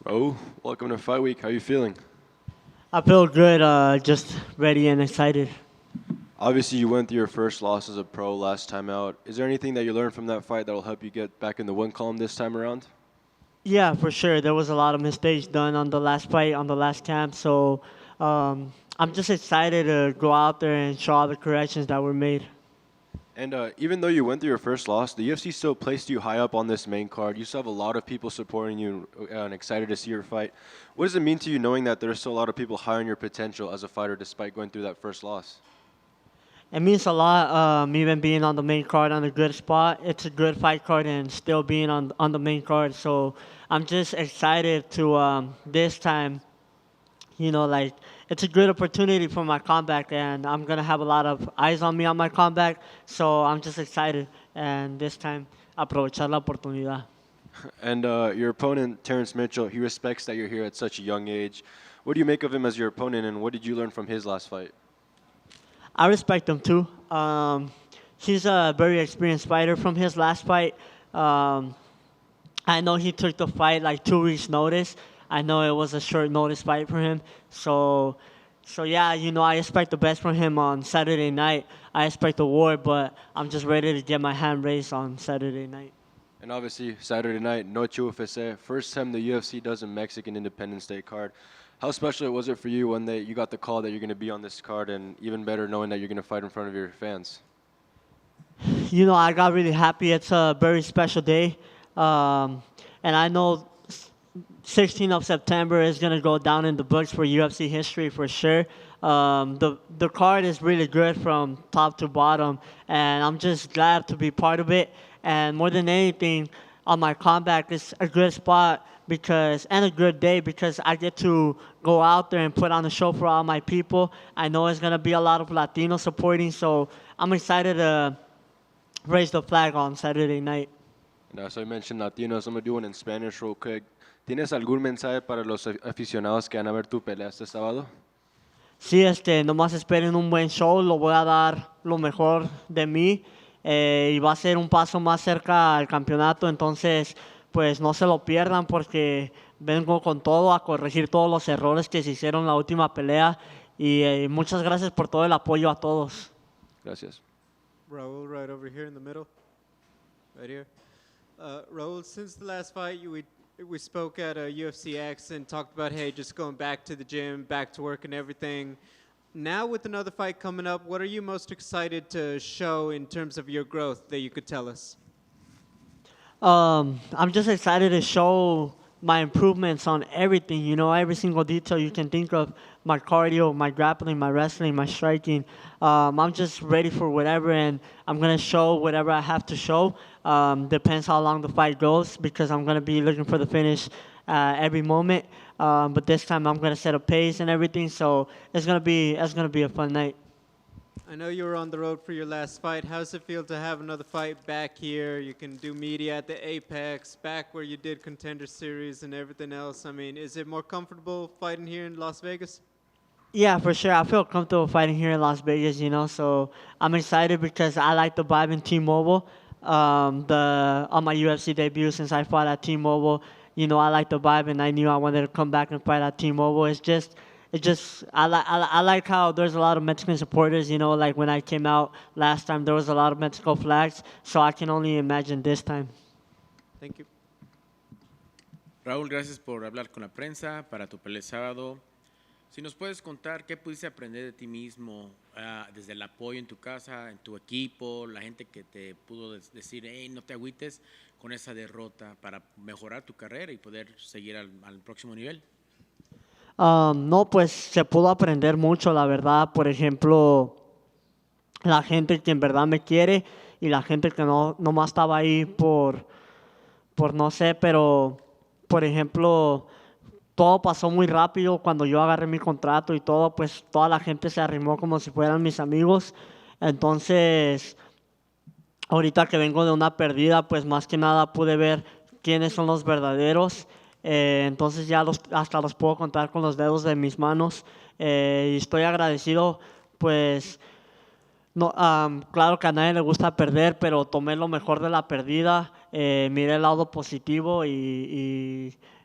Raul, welcome to Fight Week. How are you feeling? I feel good, just ready and excited. Obviously, you went through your first loss as a pro last time out. Is there anything that you learned from that fight that will help you get back in the win column this time around? Yeah, for sure. There was a lot of mistakes done on the last fight, on the last camp. So I'm just excited to go out there and show all the corrections that were made. And even though you went through your first loss, the UFC still placed you high up on this main card. You still have a lot of people supporting you and excited to see your fight. What does it mean to you knowing that there's still a lot of people high on your potential as a fighter despite going through that first loss? It means a lot, even being on the main card on a good spot. It's a good fight card and still being on the main card. So I'm just excited to this time, like it's a good opportunity for my comeback, and I'm gonna have a lot of eyes on me on my comeback. So I'm just excited, and this time aprovechar la oportunidad. And your opponent, Terrence Mitchell, he respects that you're here at such a young age. What do you make of him as your opponent, and what did you learn from his last fight? I respect him too. He's a very experienced fighter. From his last fight, um, I know he took the fight like 2 weeks notice. I know it was a short notice fight for him. So yeah, I expect the best from him on Saturday night. I expect a war, but I'm just ready to get my hand raised on Saturday night. And obviously, Saturday night, Noche UFC, first time the UFC does a Mexican Independence Day card. How special was it for you when you got the call that you're going to be on this card, and even better knowing that you're going to fight in front of your fans? I got really happy. It's a very special day. And I know 16th of September is going to go down in the books for UFC history for sure. The card is really good from top to bottom, and I'm just glad to be part of it. And more than anything, on my comeback, it's a good spot and a good day because I get to go out there and put on a show for all my people. I know it's going to be a lot of Latinos supporting, so I'm excited to raise the flag on Saturday night. And so I mentioned Latinos. I'm going to do one in Spanish real quick. ¿Tienes algún mensaje para los aficionados que van a ver tu pelea este sábado? Sí, nomás esperen un buen show, lo voy a dar lo mejor de mí y va a ser un paso más cerca al campeonato, entonces pues no se lo pierdan porque vengo con todo a corregir todos los errores que se hicieron en la última pelea y muchas gracias por todo el apoyo a todos. Gracias. Raul, right over here in the middle, right here. Raul, since the last fight, we spoke at UFC X and talked about, hey, just going back to the gym, back to work and everything. Now with another fight coming up, what are you most excited to show in terms of your growth that you could tell us? I'm just excited to show my improvements on everything, every single detail you can think of, my cardio, my grappling, my wrestling, my striking. I'm just ready for whatever, and I'm going to show whatever I have to show. Depends how long the fight goes because I'm going to be looking for the finish every moment. But this time I'm going to set a pace and everything, so it's going to be a fun night. I know you were on the road for your last fight. How does it feel to have another fight back here? You can do media at the Apex, back where you did Contender Series and everything else. I mean, is it more comfortable fighting here in Las Vegas? Yeah, for sure. I feel comfortable fighting here in Las Vegas, so I'm excited because I like the vibe in T-Mobile. On my UFC debut, since I fought at T-Mobile, I like the vibe, and I knew I wanted to come back and fight at T-Mobile. I like how there's a lot of Mexican supporters. Like when I came out last time, there was a lot of Mexico flags. So I can only imagine this time. Thank you. Raúl, gracias por hablar con la prensa para tu pelea el sábado. Si nos puedes contar qué pudiste aprender de ti mismo, desde el apoyo en tu casa, en tu equipo, la gente que te pudo decir, hey, no te agüites con esa derrota para mejorar tu carrera y poder seguir al próximo nivel. No, pues se pudo aprender mucho, la verdad. Por ejemplo, la gente que en verdad me quiere y la gente que no más estaba ahí por no sé, pero por ejemplo, todo pasó muy rápido cuando yo agarré mi contrato y todo, pues toda la gente se arrimó como si fueran mis amigos. Entonces, ahorita que vengo de una pérdida, pues más que nada pude ver quiénes son los verdaderos. Entonces ya hasta los puedo contar con los dedos de mis manos. Y estoy agradecido, pues, no, claro que a nadie le gusta perder, pero tomé lo mejor de la pérdida, miré el lado positivo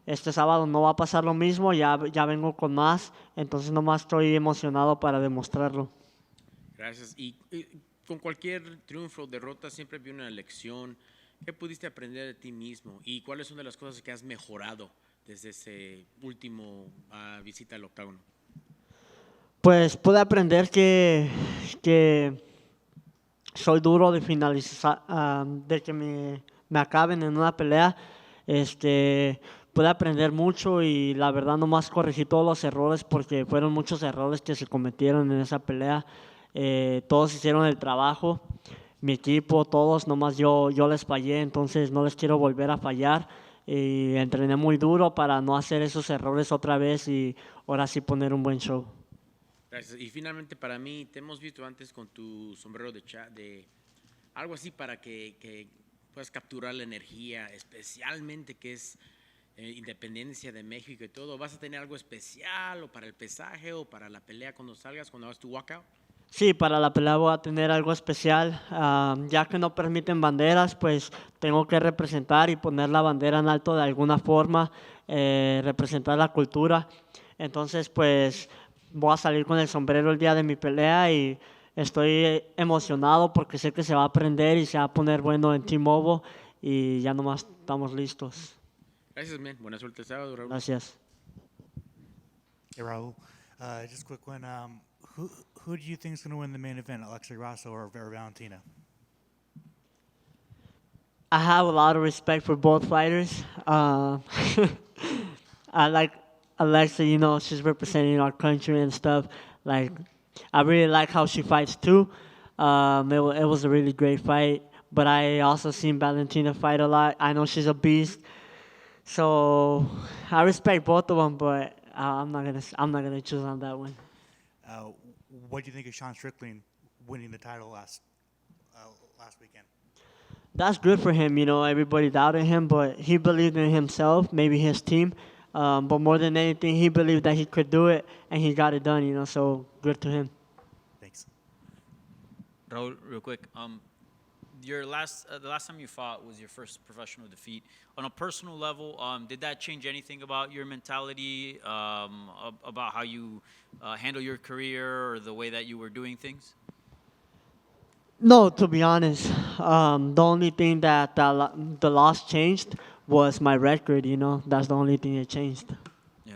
este sábado no va a pasar lo mismo, ya vengo con más, entonces nomás estoy emocionado para demostrarlo. Gracias. Y con cualquier triunfo o derrota siempre hay una lección. ¿Qué pudiste aprender de ti mismo? ¿Y cuáles son de las cosas que has mejorado desde ese último visita al octágono? Pues pude aprender que soy duro de finalizar, de que me acaben en una pelea. Pude aprender mucho y la verdad nomás corregí todos los errores porque fueron muchos errores que se cometieron en esa pelea. Todos hicieron el trabajo, mi equipo, todos, nomás yo les fallé, entonces no les quiero volver a fallar. Y entrené muy duro para no hacer esos errores otra vez y ahora sí poner un buen show. Gracias. Y finalmente para mí, te hemos visto antes con tu sombrero de algo así para que puedas capturar la energía, especialmente que es independencia de México y todo. ¿Vas a tener algo especial o para el pesaje o para la pelea cuando salgas, cuando hagas tu walkout? Sí, para la pelea voy a tener algo especial. Ya que no permiten banderas, pues tengo que representar y poner la bandera en alto de alguna forma, representar la cultura. Entonces, pues voy a salir con el sombrero el día de mi pelea y estoy emocionado porque sé que se va a aprender y se va a poner bueno en T-Mobile y ya nomás estamos listos. Gracias, man. Buena suerte el sábado, Raúl. Gracias. Hey, Raul. Just a quick one. Who do you think is going to win the main event, Alexei Grasso or Vera Valentina? I have a lot of respect for both fighters. I like Alexa, you know, she's representing our country and stuff. Like, I really like how she fights too. It was a really great fight. But I also seen Valentina fight a lot. I know she's a beast. So I respect both of them, but I'm not gonna choose on that one. What do you think of Sean Strickland winning the title last weekend? That's good for him, you know. Everybody doubted him, but he believed in himself, maybe his team. But more than anything, he believed that he could do it, and he got it done, you know. So good to him. Thanks. Raul, real quick. The last time you fought was your first professional defeat. On a personal level, did that change anything about your mentality, about how you handle your career or the way that you were doing things? No, to be honest, the only thing that the loss changed was my record, you know. That's the only thing that changed. Yeah.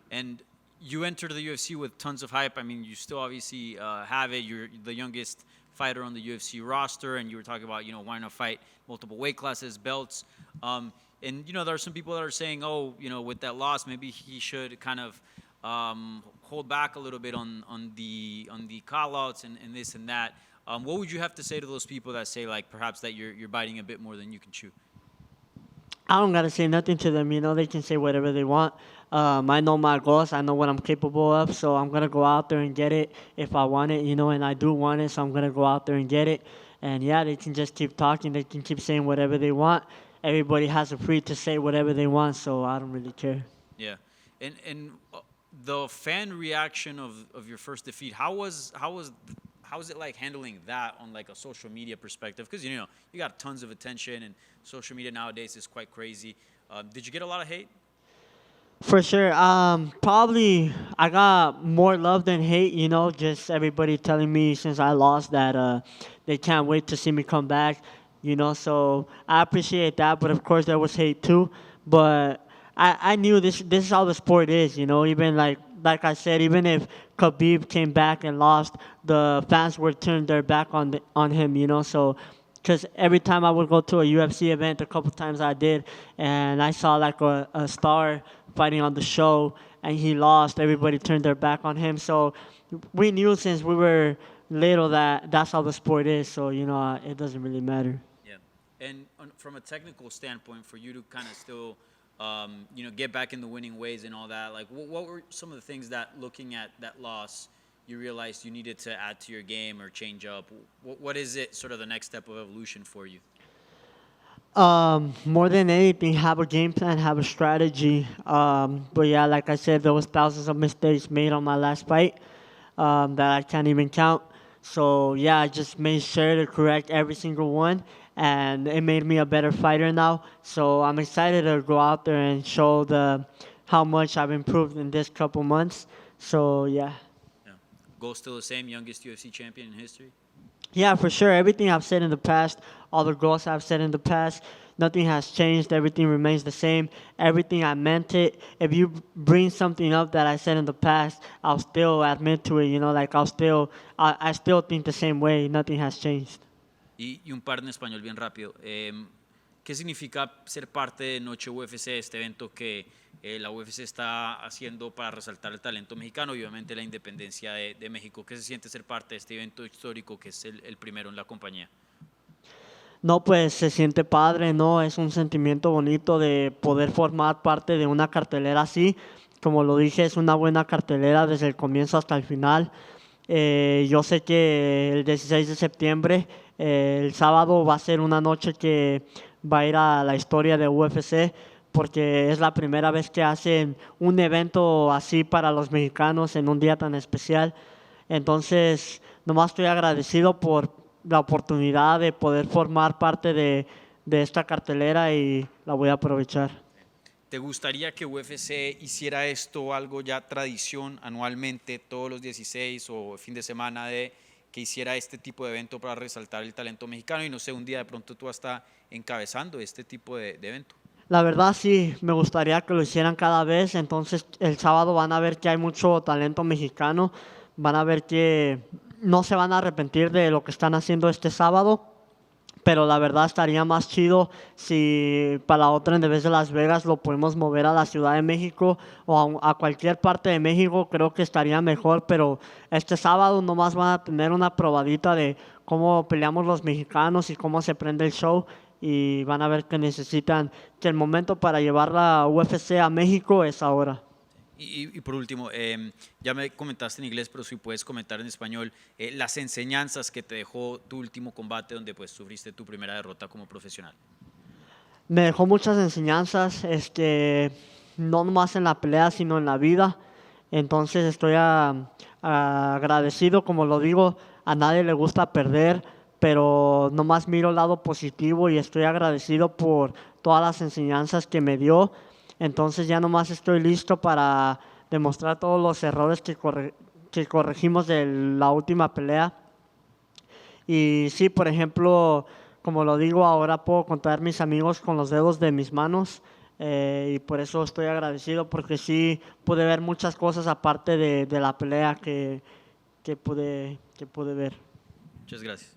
And you entered the UFC with tons of hype. I mean, you still obviously have it. You're the youngest fighter on the UFC roster, and you were talking about, you know, wanting to fight multiple weight classes, belts. And, you know, there are some people that are saying, oh, you know, with that loss, maybe he should kind of hold back a little bit on the call-outs and this and that. What would you have to say to those people that say, like, perhaps that you're biting a bit more than you can chew? I don't gotta say nothing to them, you know. They can say whatever they want. I know my goals. I know what I'm capable of. So I'm gonna go out there and get it if I want it, you know. And I do want it, so I'm gonna go out there and get it. And yeah, they can just keep talking. They can keep saying whatever they want. Everybody has the free to say whatever they want, so I don't really care. Yeah. And the fan reaction of your first defeat, how was it like handling that on like a social media perspective? Because, you know, you got tons of attention and social media nowadays is quite crazy. Did you get a lot of hate? For sure. Probably I got more love than hate, you know, just everybody telling me since I lost that they can't wait to see me come back, you know, so I appreciate that, but of course there was hate too. But I knew this is how the sport is, you know, even like I said, even if Khabib came back and lost, the fans would turn their back on him, you know, so because every time I would go to a UFC event, a couple times I did, and I saw like a star fighting on the show, and he lost, everybody turned their back on him. So we knew since we were little that that's how the sport is. So, you know, it doesn't really matter. Yeah. And from a technical standpoint, for you to kind of still, you know, get back in the winning ways and all that, like what were some of the things that looking at that loss, you realized you needed to add to your game or change up? What is it, sort of the next step of evolution for you? More than anything, have a game plan, have a strategy. But yeah, like I said, there was thousands of mistakes made on my last fight that I can't even count. So yeah, I just made sure to correct every single one. and it made me a better fighter now. So I'm excited to go out there and show how much I've improved in this couple months. So yeah. Yeah. Goal still the same, youngest UFC champion in history? Yeah, for sure. Everything I've said in the past, all the goals I've said in the past, nothing has changed. Everything remains the same. Everything I meant it. If you bring something up that I said in the past, I'll still admit to it. Like I still think the same way. Nothing has changed. Y un par en español bien rápido. ¿Qué significa ser parte de Noche UFC, este evento que la UFC está haciendo para resaltar el talento mexicano y obviamente la independencia de México? ¿Qué se siente ser parte de este evento histórico que es el primero en la compañía? No, pues se siente padre, ¿no? Es un sentimiento bonito de poder formar parte de una cartelera así. Como lo dije, es una buena cartelera desde el comienzo hasta el final. Yo sé que el 16 de septiembre, el sábado, va a ser una noche que va a ir a la historia de UFC porque es la primera vez que hacen un evento así para los mexicanos en un día tan especial. Entonces, nomás estoy agradecido por la oportunidad de poder formar parte de esta cartelera y la voy a aprovechar. ¿Te gustaría que UFC hiciera esto algo ya tradición anualmente, todos los 16 o fin de semana, que hiciera este tipo de evento para resaltar el talento mexicano y no sé, un día de pronto tú hasta encabezando este tipo de evento? La verdad sí, me gustaría que lo hicieran cada vez, entonces el sábado van a ver que hay mucho talento mexicano, van a ver que no se van a arrepentir de lo que están haciendo este sábado, pero la verdad estaría más chido si para la otra, en vez de Las Vegas, lo podemos mover a la Ciudad de México o a cualquier parte de México, creo que estaría mejor, pero este sábado nomás van a tener una probadita de cómo peleamos los mexicanos y cómo se prende el show y van a ver que necesitan, que el momento para llevar la UFC a México es ahora. Y por último, ya me comentaste en inglés, pero si puedes comentar en español, las enseñanzas que te dejó tu último combate donde pues sufriste tu primera derrota como profesional. Me dejó muchas enseñanzas, no nomás en la pelea, sino en la vida. Entonces estoy agradecido, como lo digo, a nadie le gusta perder, pero nomás miro el lado positivo y estoy agradecido por todas las enseñanzas que me dio. Entonces ya nomás estoy listo para demostrar todos los errores que corregimos de la última pelea. Y sí, por ejemplo, como lo digo, ahora puedo contar mis amigos con los dedos de mis manos y por eso estoy agradecido porque sí pude ver muchas cosas aparte de la pelea que pude ver. Muchas gracias.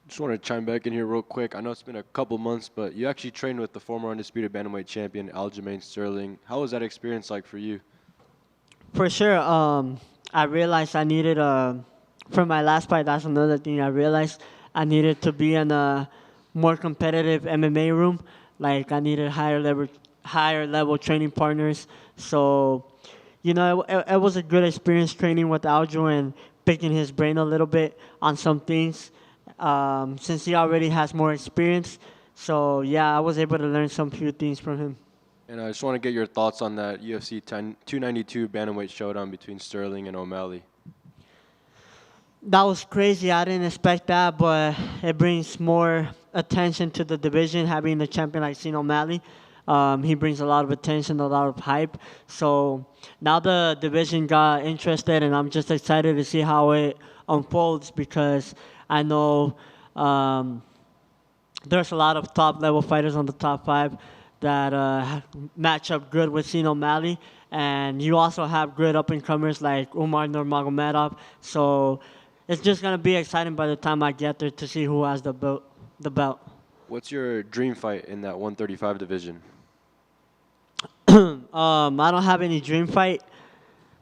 Just want to chime back in here real quick. I know it's been a couple months, but you actually trained with the former undisputed bantamweight champion, Aljamain Sterling. How was that experience like for you? For sure, I realized I needed from my last fight, that's another thing I realized. I needed to be in a more competitive MMA room. Like I needed higher level training partners. So, it was a good experience training with Aljo and picking his brain a little bit on some things. Since he already has more experience. So, yeah, I was able to learn some few things from him. And I just want to get your thoughts on that UFC 292 bantamweight showdown between Sterling and O'Malley. That was crazy. I didn't expect that, but it brings more attention to the division, having a champion like Sean O'Malley. He brings a lot of attention, a lot of hype. So now the division got interested, and I'm just excited to see how it unfolds because I know there's a lot of top-level fighters on the top 5 that match up good with Sean O'Malley. And you also have good up-and-comers like Umar Nurmagomedov. So it's just going to be exciting by the time I get there to see who has the belt. What's your dream fight in that 135 division? I don't have any dream fight.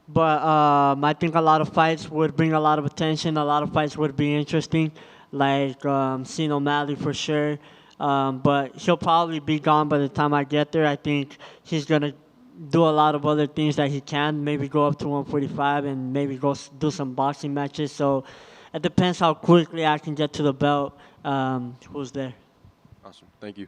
But I think a lot of fights would bring a lot of attention. A lot of fights would be interesting, like Sean O'Malley for sure. But he'll probably be gone by the time I get there. I think he's going to do a lot of other things that he can, maybe go up to 145 and maybe go do some boxing matches. So it depends how quickly I can get to the belt, who's there. Awesome. Thank you.